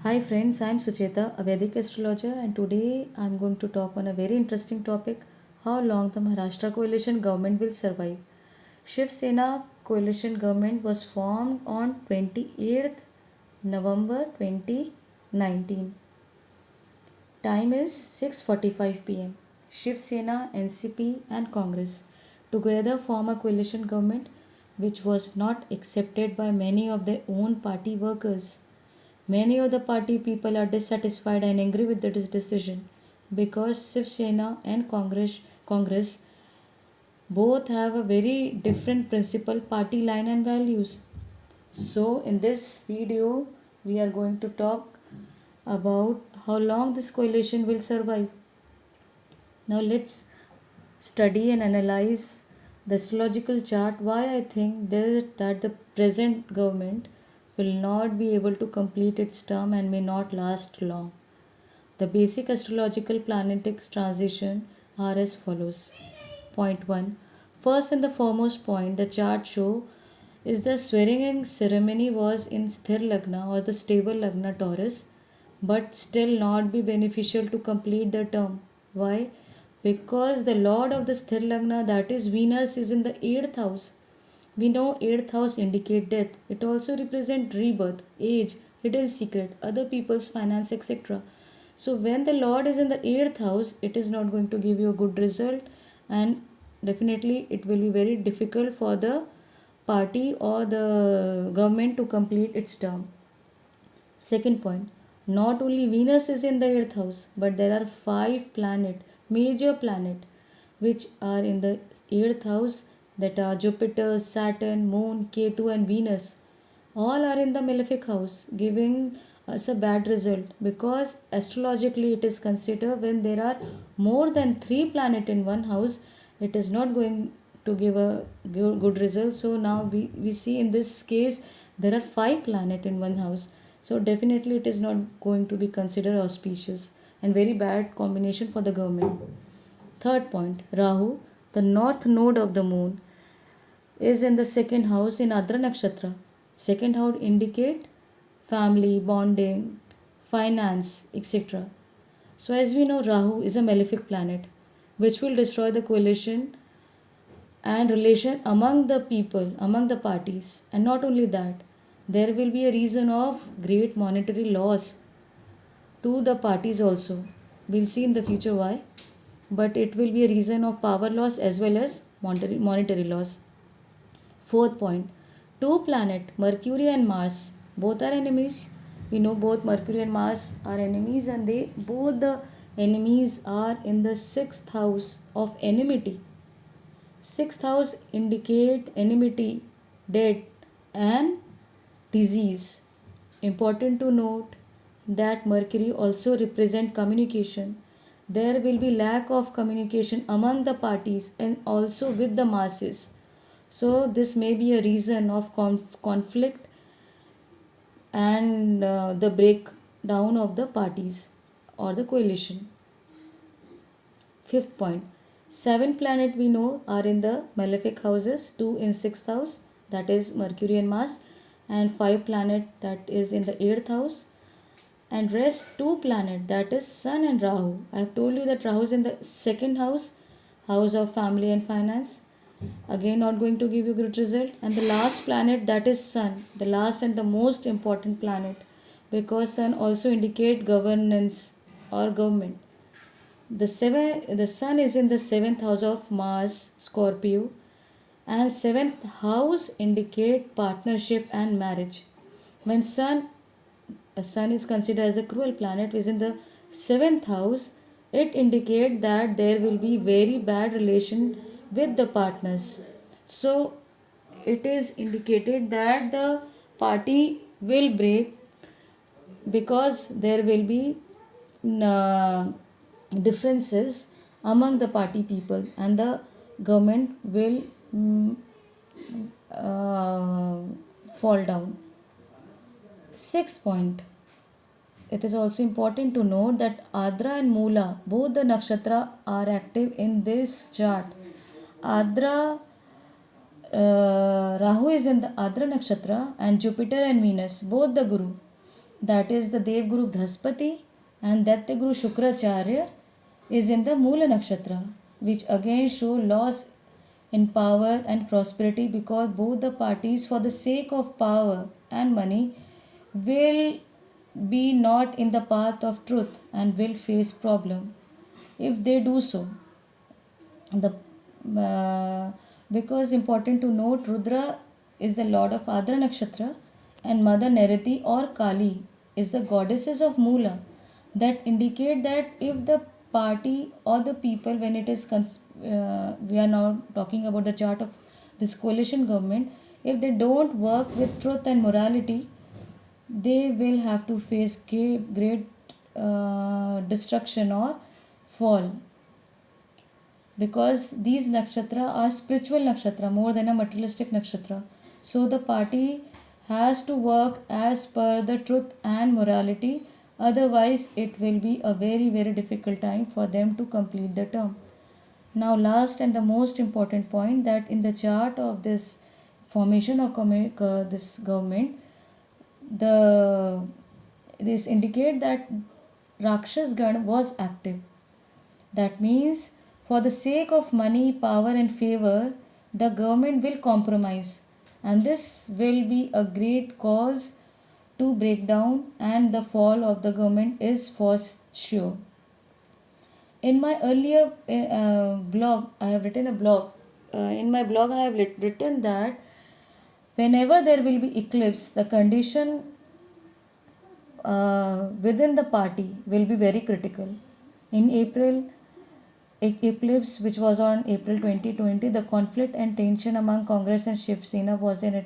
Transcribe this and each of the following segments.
Hi friends, I am Sucheta, a Vedic astrologer, and today I am going to talk on a very interesting topic: how long the Maharashtra coalition government will survive. Shiv Sena coalition government was formed on 28th November 2019. Time is 6:45 pm. Shiv Sena, NCP, and Congress together form a coalition government which was not accepted by many of their own party workers. Many of the party people are dissatisfied and angry with this decision because Shiv Sena and Congress both have a very different principle, party line, and values. So, in this video, we are going to talk about how long this coalition will survive. Now, let's study and analyze the astrological chart. Why I think that the present government will not be able to complete its term and may not last long. The basic astrological planetic transition are as follows. Point 1. First and the foremost point the chart show is the swearing in ceremony was in Sthir Lagna or the stable Lagna Taurus, but still not be beneficial to complete the term. Why? Because the lord of the Sthir Lagna, that is Venus, is in the 8th house. We know 8th house indicate death. It also represent rebirth, age, hidden secret, other people's finance, etc. So when the Lord is in the 8th house, it is not going to give you a good result, and definitely it will be very difficult for the party or the government to complete its term. Second point, not only Venus is in the 8th house, but there are five major planet, which are in the 8th house, that are Jupiter, Saturn, Moon, Ketu, and Venus. All are in the malefic house, giving us a bad result because astrologically it is considered when there are more than three planets in one house, it is not going to give a good result. So now we see in this case there are five planets in one house, so definitely it is not going to be considered auspicious and very bad combination for the government. Third point, Rahu, the north node of the moon, is in the second house in Adra Nakshatra. Second house indicate family, bonding, finance, etc. So as we know, Rahu is a malefic planet which will destroy the coalition and relation among the people, among the parties. And not only that, there will be a reason of great monetary loss to the parties also. We'll see in the future why. But it will be a reason of power loss as well as monetary loss. Fourth point, two planets, Mercury and Mars, both are enemies. We know both Mercury and Mars are enemies, and they both the enemies are in the sixth house of enmity. Sixth house indicate enmity, death, and disease. Important to note that Mercury also represent communication. There will be lack of communication among the parties and also with the masses. So this may be a reason of conflict and the breakdown of the parties or the coalition. Fifth point, seven planets we know are in the malefic houses, two in sixth house, that is Mercury and Mars, and five planet that is in the eighth house, and rest two planet that is Sun and Rahu. I have told you that Rahu is in the second house, house of family and finance. Again, not going to give you good result. And the last planet, that is Sun, the last and the most important planet, because Sun also indicate governance or government. The Sun is in the seventh house of Mars, Scorpio, and seventh house indicate partnership and marriage. When Sun is considered as a cruel planet, is in the seventh house, it indicates that there will be very bad relation with the partners. So it is indicated that the party will break because there will be differences among the party people, and the government will uh, fall down. Sixth point, it is also important to note that Adra and Mula, both the nakshatra, are active in this chart. Adra, Rahu is in the Adra nakshatra, and Jupiter and Venus, both the Guru, that is the Devguru Brahaspati, and Datyaguru Shukracharya is in the Moola Nakshatra, which again show loss in power and prosperity, because both the parties, for the sake of power and money, will be not in the path of truth and will face problem if they do so. The Because important to note, Rudra is the lord of Adra Nakshatra, and Mother Neriti or Kali is the goddesses of Moola. That indicate that if the party or the people, when it is we are now talking about the chart of this coalition government, if they don't work with truth and morality, they will have to face great destruction or fall, because these nakshatra are spiritual nakshatra more than a materialistic nakshatra. So the party has to work as per the truth and morality, otherwise it will be a very difficult time for them to complete the term. Now last and the most important point, that in the chart of this formation of this government, the this indicate that Rakshas Gan was active. That means, for the sake of money, power, and favor, the government will compromise, and this will be a great cause to break down, and the fall of the government is for sure. In my earlier blog, I have written a blog. In my blog, I have written that whenever there will be eclipse, the condition within the party will be very critical. In April, eclipse, which was on April 2020, the conflict and tension among Congress and Shiv Sena was in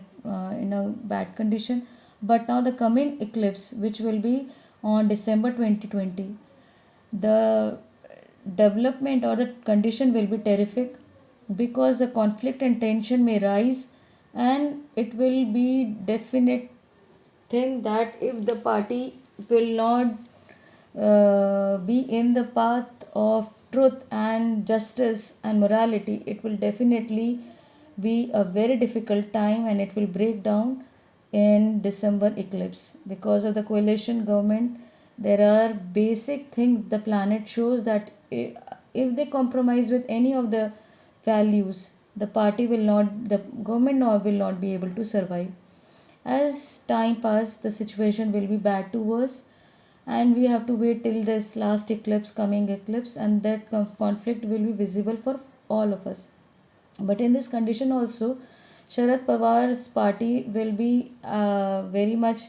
a bad condition. But now the coming eclipse, which will be on December 2020, the development or the condition will be terrific, because the conflict and tension may rise, and it will be definite thing that if the party will not be in the path of truth and justice and morality, it will definitely be a very difficult time, and it will break down in December eclipse. Because of the coalition government, there are basic things the planet shows that if they compromise with any of the values, the party will not, the government will not be able to survive. As time passes, the situation will be bad to worse, and we have to wait till this last eclipse, coming eclipse, and that conflict will be visible for all of us. But in this condition also, Sharad Pawar's party will be very much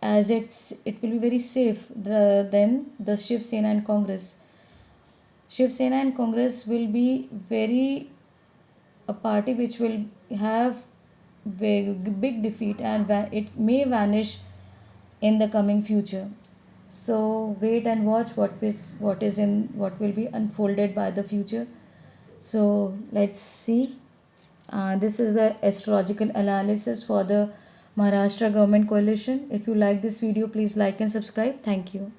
as it will be very safe than the Shiv Sena and Congress. Shiv Sena and Congress will be very a party which will have big defeat, and it may vanish in the coming future. So wait and watch what will be unfolded by the future. So let's see. This is the astrological analysis for the Maharashtra government coalition. If you like this video, please like and subscribe. Thank you.